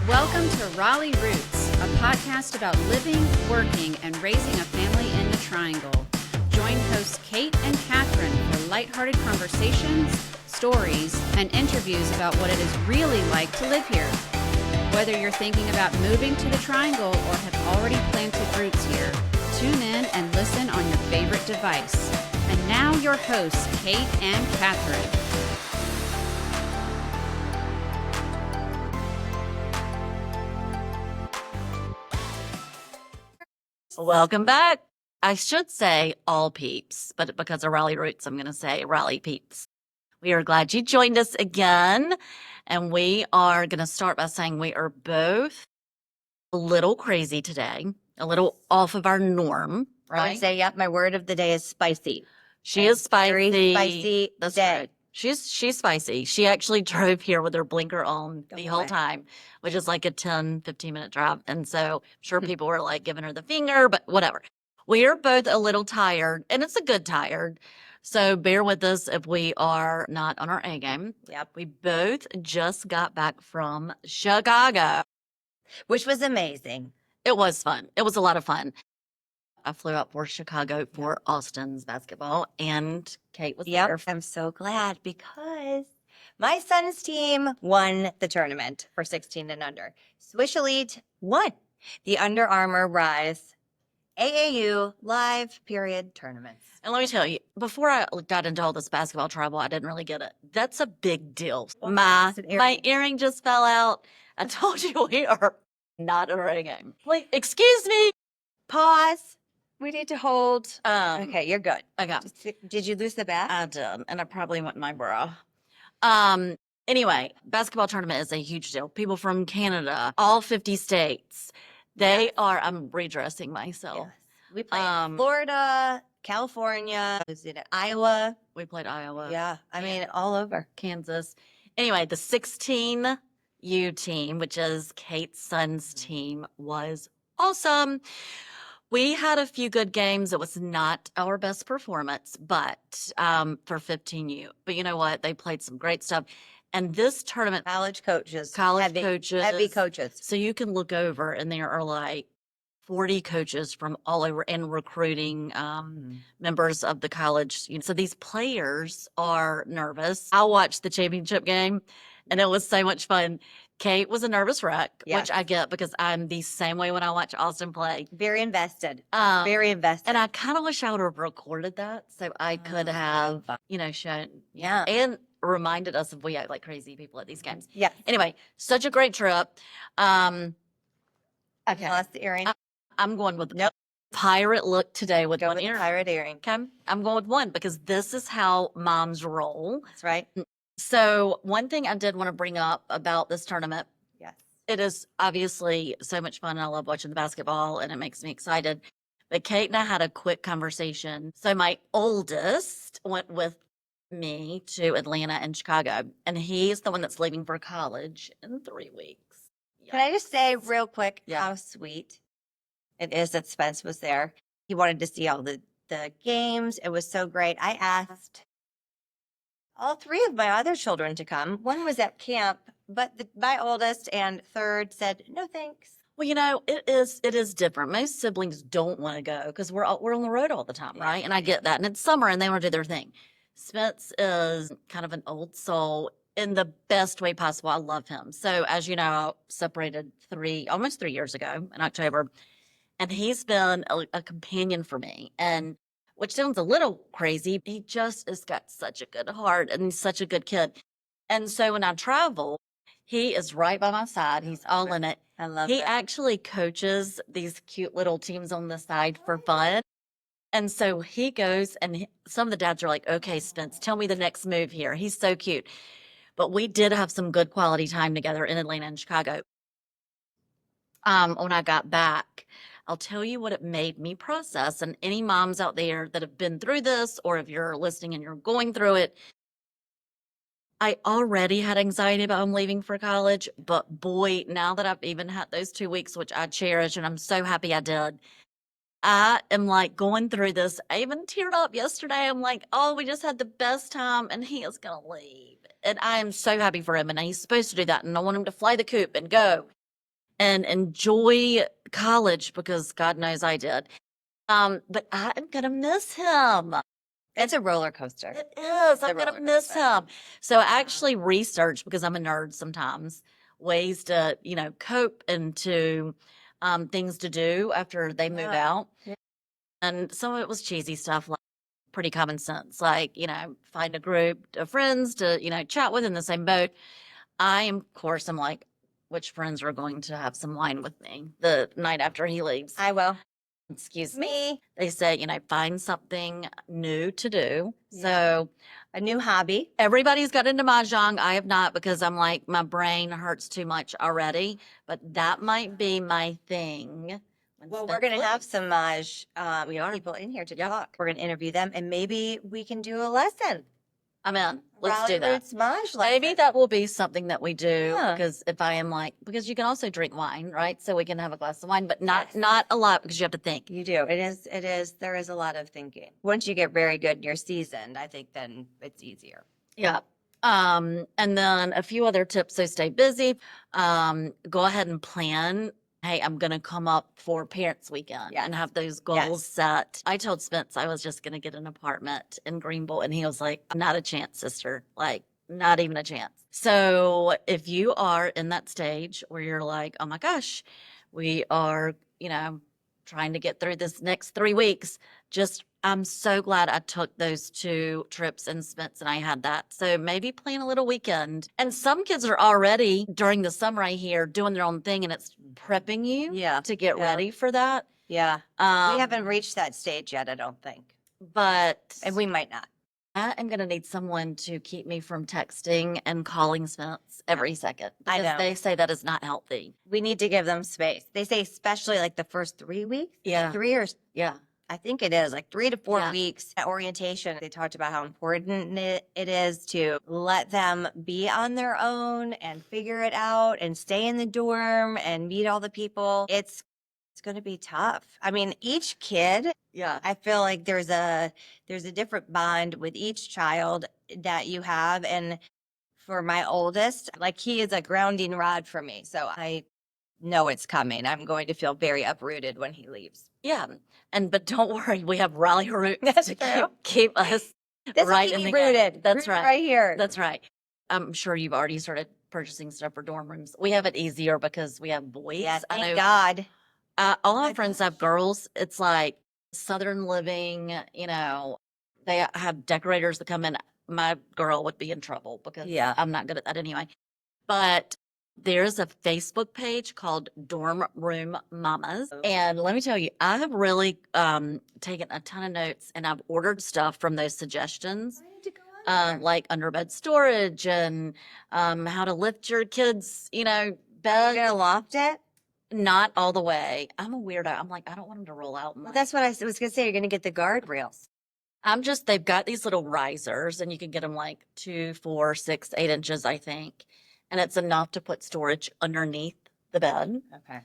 Welcome to Raleigh Roots, a podcast about living, working, and raising a family in the Triangle. Join hosts Kate and Catherine for lighthearted conversations, stories, and interviews about what it is really like to live here. Whether you're thinking about moving to the Triangle or have already planted roots here, tune in and listen on your favorite device. And now your hosts, Kate and Catherine. Welcome back. I should say all peeps, but because of Raleigh Roots, I'm going to say Raleigh peeps. We are glad you joined us again, and we are going to start by saying we are both a little crazy today, a little off of our norm, I right? would say, yep, my word of the day is spicy. She is spicy. Very spicy That's day. right. She's spicy. She actually drove here with her blinker on the whole time, which is like a 10, 15-minute drive. And so I'm sure people were like giving her the finger, but whatever. We are both a little tired, and it's a good tired. So bear with us if we are not on our A game. Yep. We both just got back from Chicago. Which was amazing. It was fun. It was a lot of fun. I flew out for Chicago for Austin's basketball, and Kate was there. I'm so glad because my son's team won the tournament for 16 and under. Swish Elite won the Under Armour Rise AAU live period tournaments. And let me tell you, before I got into all this basketball trouble, I didn't really get it. That's a big deal. My earring just fell out. I told you we are not in our A game. Like, excuse me. Pause. We need to hold. Okay, you're good. Okay. Did you lose the bat? I did, and I probably went in my bra. Anyway, basketball tournament is a huge deal. People from Canada, all 50 states, they are, I'm redressing myself. Yes. We played Florida, California, was it Iowa? We played Iowa. Yeah, I mean, all over. Kansas. Anyway, the 16U team, which is Kate's son's team, was awesome. We had a few good games. It was not our best performance, but for 15U. But you know what? They played some great stuff. And this tournament, College coaches. Heavy coaches. So you can look over, and there are like 40 coaches from all over and recruiting members of the college. So these players are nervous. I watched the championship game, and it was so much fun. Kate was a nervous wreck, which I get because I'm the same way when I watch Austin play. Very invested. Very invested. And I kind of wish I would have recorded that so I could have, shown. Yeah. And reminded us if we act like crazy people at these games. Yeah. Anyway, such a great trip. Okay. Lost the earring. I'm going with the pirate look today with one earring. Pirate earring. Okay. I'm going with one because this is how moms roll. That's right. So one thing I did want to bring up about this tournament. Yes. It is obviously so much fun. And I love watching the basketball, and it makes me excited. But Kate and I had a quick conversation. So my oldest went with me to Atlanta and Chicago, and he's the one that's leaving for college in 3 weeks. Yeah. Can I just say real quick how sweet it is that Spence was there? He wanted to see all the games. It was so great. I asked all three of my other children to come. One was at camp, but my oldest and third said, no, thanks. Well, it is different. Most siblings don't want to go because we're on the road all the time, right? And I get that. And it's summer, and they want to do their thing. Spence is kind of an old soul in the best way possible. I love him. So as you know, I separated almost 3 years ago in October, and he's been a companion for me. And which sounds a little crazy, he just has got such a good heart and he's such a good kid. And so when I travel, he is right by my side. He's all in it. I love He actually coaches these cute little teams on the side for fun. And so he goes, and some of the dads are like, okay, Spence, tell me the next move here. He's so cute. But we did have some good quality time together in Atlanta and Chicago. When I got back, I'll tell you what it made me process. And any moms out there that have been through this, or if you're listening and you're going through it, I already had anxiety about him leaving for college. But boy, now that I've even had those 2 weeks, which I cherish, and I'm so happy I did, I am like going through this. I even teared up yesterday. I'm like, oh, we just had the best time, and he is going to leave. And I am so happy for him. And he's supposed to do that. And I want him to fly the coop and go. and enjoy college because God knows I did. But I am going to miss him. It's a roller coaster. It is. I'm a going to roller miss coaster. him. So I actually researched, because I'm a nerd sometimes, ways to, cope and to things to do after they move Yeah. out. Yeah. And some of it was cheesy stuff, like pretty common sense, like, find a group of friends to, chat with in the same boat. Of course, I'm like, which friends are going to have some wine with me the night after he leaves? I will. Excuse me. They say, find something new to do. Yeah. So A new hobby. everybody's got into mahjong. I have not, because I'm like, my brain hurts too much already. But that might be my thing. Well, we're going to have some people in here to Yep. talk. We're going to interview them, and maybe we can do a lesson. I'm in. Let's Raleigh do that. Roots Maj Maybe lesson. that will be something that we do, Yeah. because if I am like, because you can also drink wine, right? So we can have a glass of wine, but Yes. not a lot, because you have to think. You do. It is. There is a lot of thinking. Once you get very good and you're seasoned, I think then it's easier. Yeah. And then a few other tips. So stay busy. Go ahead and plan. Hey, I'm going to come up for parents weekend Yes. and have those goals set. I told Spence I was just going to get an apartment in Greenville, and he was like, not a chance, sister. Like, not even a chance. So if you are in that stage where you're like, oh my gosh, we are, trying to get through this next 3 weeks, I'm so glad I took those 2 trips, and Spence and I had that. So maybe plan a little weekend. And some kids are already during the summer right here doing their own thing, and it's prepping you to get ready for that. Yeah. We haven't reached that stage yet, I don't think. But And we might not. I am going to need someone to keep me from texting and calling Spence every second, I because know. they say that is not healthy. We need to give them space. They say especially like the first 3 weeks. Yeah. 3 or Yeah. I think it is like 3 to 4 Yeah. weeks at orientation. They talked about how important it is to let them be on their own and figure it out and stay in the dorm and meet all the people. It's going to be tough. I mean, each kid, Yeah. I feel like there's a different bond with each child that you have. And for my oldest, like, he is a grounding rod for me. So I know it's coming. I'm going to feel very uprooted when he leaves. Yeah. But don't worry, we have Raleigh Roots That's to true. keep us This right will in keep the me game. rooted. That's Rooted right. right here. That's right. I'm sure you've already started purchasing stuff for dorm rooms. We have it easier because we have boys. Yeah, I thank know God. all my My friends have girls. It's like Southern living, they have decorators that come in. My girl would be in trouble because I'm not good at that anyway. But there's a Facebook page called Dorm Room Mamas. And let me tell you, I have really taken a ton of notes, and I've ordered stuff from those suggestions, I need to go on there. like underbed storage and how to lift your kids, You're bed. gonna loft it? Not all the way. I'm a weirdo. I'm like, I don't want them to roll out. Well, that's what I was gonna say. You're gonna get the guardrails. They've got these little risers, and you can get them like 2, 4, 6, 8 inches, I think. And it's enough to put storage underneath the bed. Okay.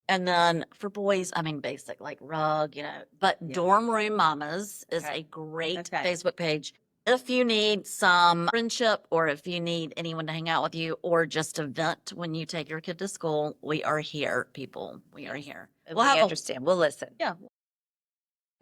And then for boys, I mean, basic, like rug, but Yeah. Dorm Room Mamas is Okay. a great Okay. Facebook page. If you need some friendship, or if you need anyone to hang out with you, or just to vent when you take your kid to school, we are here, people. We are here. We'll understand. We'll listen. Yeah.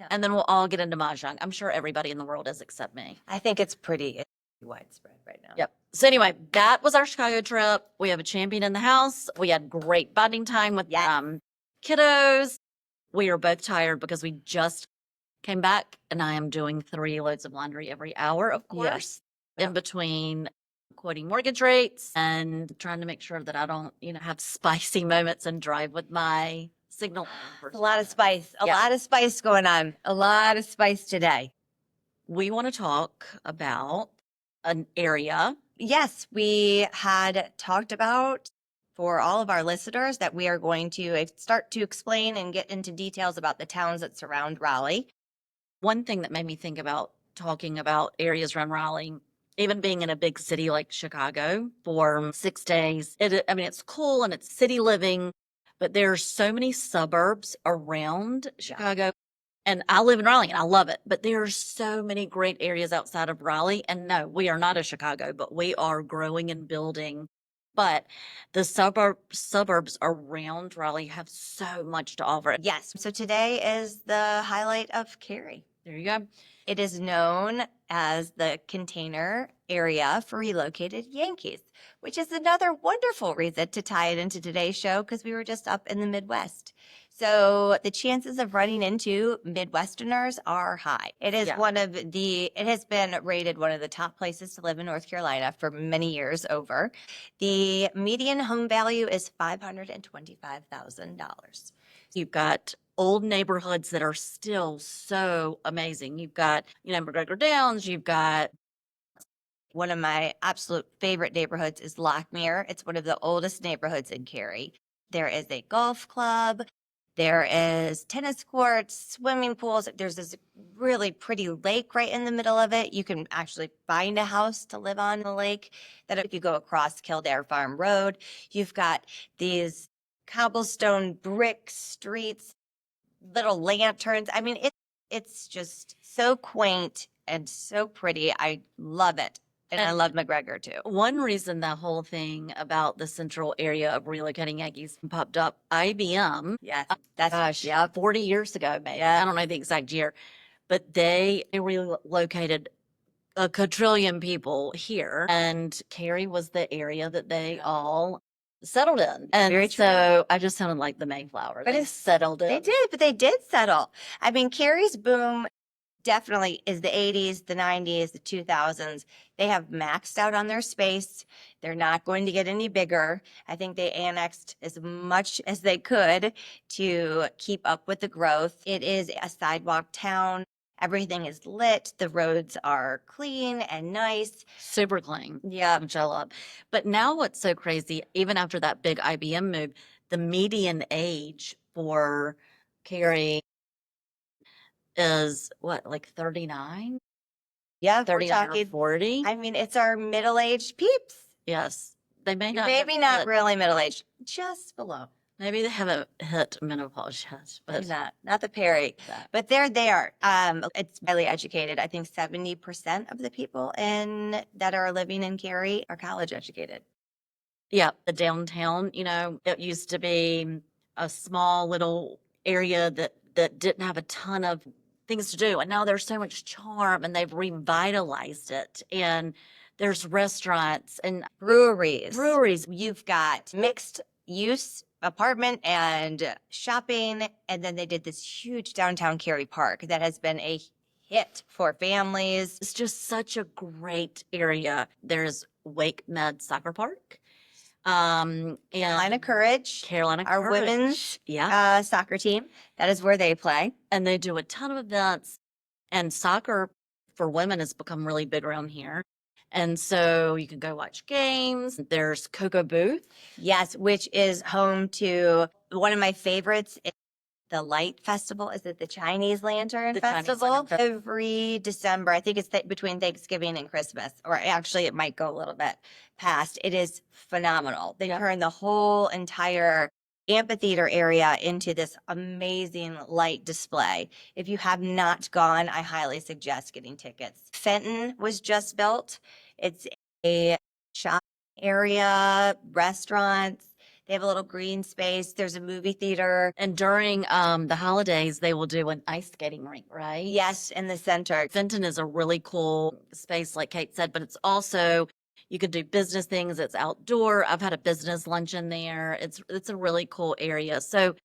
And then we'll all get into mahjong. I'm sure everybody in the world is except me. I think it's pretty widespread right now. Yep. So anyway, that was our Chicago trip. We have a champion in the house. We had great bonding time with kiddos. We are both tired because we just came back, and I am doing 3 loads of laundry every hour, of course, in between quoting mortgage rates and trying to make sure that I don't, have spicy moments and drive with my signal. A lot of spice. A lot of spice going on. A lot of spice today. We want to talk about an area. Yes, we had talked about, for all of our listeners, that we are going to start to explain and get into details about the towns that surround Raleigh. One thing that made me think about talking about areas around Raleigh, even being in a big city like Chicago for 6 days, it's cool and it's city living, but there are so many suburbs around Chicago. And I live in Raleigh and I love it, but there are so many great areas outside of Raleigh. And no, we are not a Chicago, but we are growing and building But the suburbs around Raleigh have so much to offer. Yes. So today is the highlight of Cary. There you go. It is known as the container area for relocated Yankees, which is another wonderful reason to tie it into today's show because we were just up in the Midwest. So the chances of running into Midwesterners are high. It is it has been rated one of the top places to live in North Carolina for many years over. The median home value is $525,000. You've got old neighborhoods that are still so amazing. You've got, McGregor Downs, you've got one of my absolute favorite neighborhoods is Lockmere. It's one of the oldest neighborhoods in Cary. There is a golf club. There is tennis courts, swimming pools. There's this really pretty lake right in the middle of it. You can actually find a house to live on the lake. That if you go across Kildare Farm Road, you've got these cobblestone brick streets, little lanterns. I mean, it's just so quaint and so pretty. I love it. And I love McGregor too. One reason the whole thing about the central area of relocating Yankees popped up, IBM. Yes, 40 years ago, maybe. I don't know the exact year, but they relocated a quadrillion people here, and Cary was the area that they all settled in. And Very so I just sounded like the Mayflower. But They settled in. They did, but they did settle. I mean, Cary's boom definitely is the 80s, the 90s, the 2000s. They have maxed out on their space. They're not going to get any bigger. I think they annexed as much as they could to keep up with the growth. It is a sidewalk town. Everything is lit. The roads are clean and nice. Super clean. Yeah. Which I love. But now what's so crazy, even after that big IBM move, the median age for Cary is what, like 39? Yeah, 39 or 40? I mean, it's our middle-aged peeps. Yes. They may not. Maybe not really middle-aged, just below. Maybe they haven't hit menopause yet, but not the Perry. But there they are. It's highly educated. I think 70% of the people that are living in Cary are college educated. Yeah, the downtown, it used to be a small little area that didn't have a ton of things to do. And now there's so much charm and they've revitalized it. And there's restaurants and breweries. You've got mixed use apartment and shopping. And then they did this huge downtown Cary Park that has been a hit for families. It's just such a great area. There's Wake Med Soccer Park. And Carolina Courage, our women's soccer team. That is where they play. And they do a ton of events. And soccer for women has become really big around here. And so you can go watch games. There's Cocoa Booth. Yes, which is home to one of my favorites. The Light Festival. Is it the Chinese Lantern Festival? Every December, I think it's between Thanksgiving and Christmas, or actually it might go a little bit past. It is phenomenal. They turn the whole entire amphitheater area into this amazing light display. If you have not gone, I highly suggest getting tickets. Fenton was just built. It's a shopping area, restaurants. They have a little green space. There's a movie theater. And during the holidays, they will do an ice skating rink, right? Yes, in the center. Fenton is a really cool space, like Kate said, but it's also, you can do business things. It's outdoor. I've had a business luncheon there. It's a really cool area. So,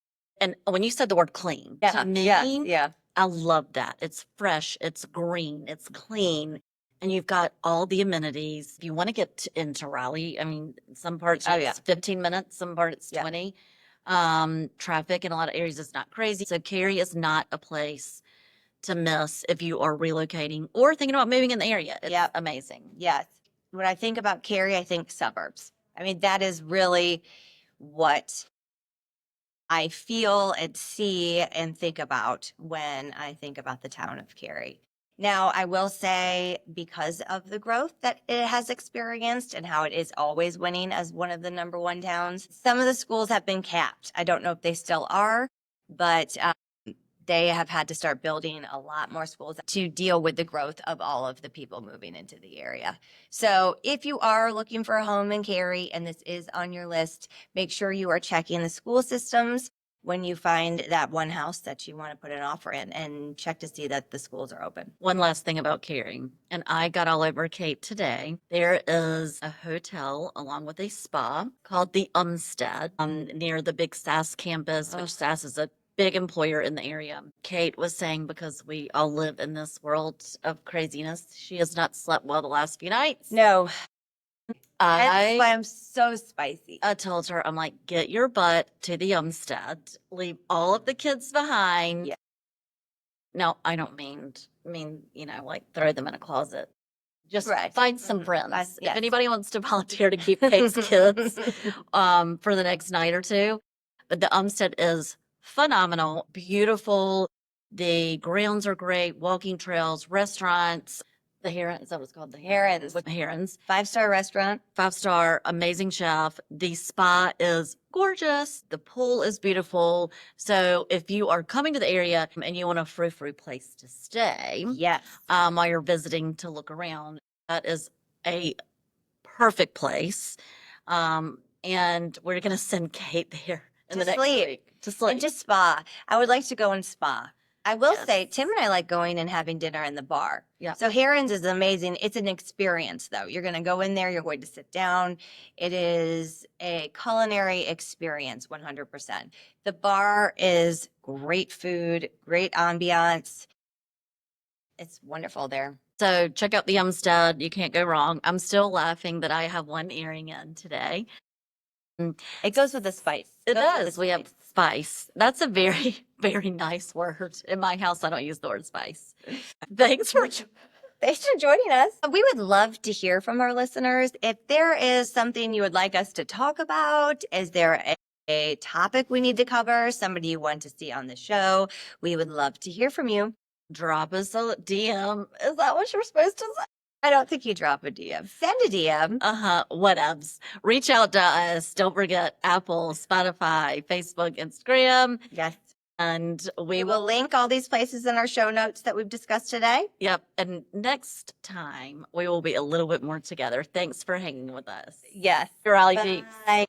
and when you said the word clean, to me, I love that. It's fresh. It's green. It's clean. And you've got all the amenities. If you want to get into Raleigh, I mean, some parts it's 15 minutes, some parts 20. Traffic in a lot of areas is not crazy. So Cary is not a place to miss if you are relocating or thinking about moving in the area. It's amazing. Yes. When I think about Cary, I think suburbs. I mean, that is really what I feel and see and think about when I think about the town of Cary. Now, I will say, because of the growth that it has experienced and how it is always winning as one of the number one towns, some of the schools have been capped. I don't know if they still are, but they have had to start building a lot more schools to deal with the growth of all of the people moving into the area. So if you are looking for a home in Cary and this is on your list, make sure you are checking the school systems when you find that one house that you want to put an offer in, and check to see that the schools are open. One last thing about Cary, and I got all over Kate today. There is a hotel along with a spa called the Umstead near the big SAS campus, which SAS is a big employer in the area. Kate was saying, because we all live in this world of craziness, she has not slept well the last few nights. No, that's why I I'm so spicy. told her, I'm like, get your butt to the Umstead, leave all of the kids behind. Yeah. No, I don't mean, like throw them in a closet. Just Right. find some friends. Yes. If anybody wants to volunteer to keep Kate's kids for the next night or two. But the Umstead is phenomenal, beautiful. The grounds are great, walking trails, restaurants. The Heron, is that what it's called? The Herons. With Herons. 5-star restaurant. 5-star, amazing chef. The spa is gorgeous. The pool is beautiful. So if you are coming to the area and you want a frou-frou place to stay, Yes. while you're visiting to look around, that is a perfect place. And we're going to send Kate there in To the next sleep. week. To sleep. And to spa. I would like to go and spa. I will Yes. say, Tim and I like going and having dinner in the bar. Yeah. So Herons is amazing. It's an experience, though. You're going to go in there. You're going to sit down. It is a culinary experience, 100%. The bar is great food, great ambiance. It's wonderful there. So check out the Umstead. You can't go wrong. I'm still laughing that I have one earring in today. It goes with the spice. It Goes with does. the We have spice. spice. That's a very, very nice word. In my house, I don't use the word spice. Thanks for Thanks for joining us. We would love to hear from our listeners. If there is something you would like us to talk about, is there a topic we need to cover, somebody you want to see on the show, we would love to hear from you. drop us a DM. Is that what you're supposed to say? I don't think you drop a DM. Send a DM. Whatevs. Reach out to us. Don't forget Apple, Spotify, Facebook, Instagram. Yes. And We will link all these places in our show notes that we've discussed today. Yep. And next time we will be a little bit more together. Thanks for hanging with us. Yes. Raleigh Peeps. Bye.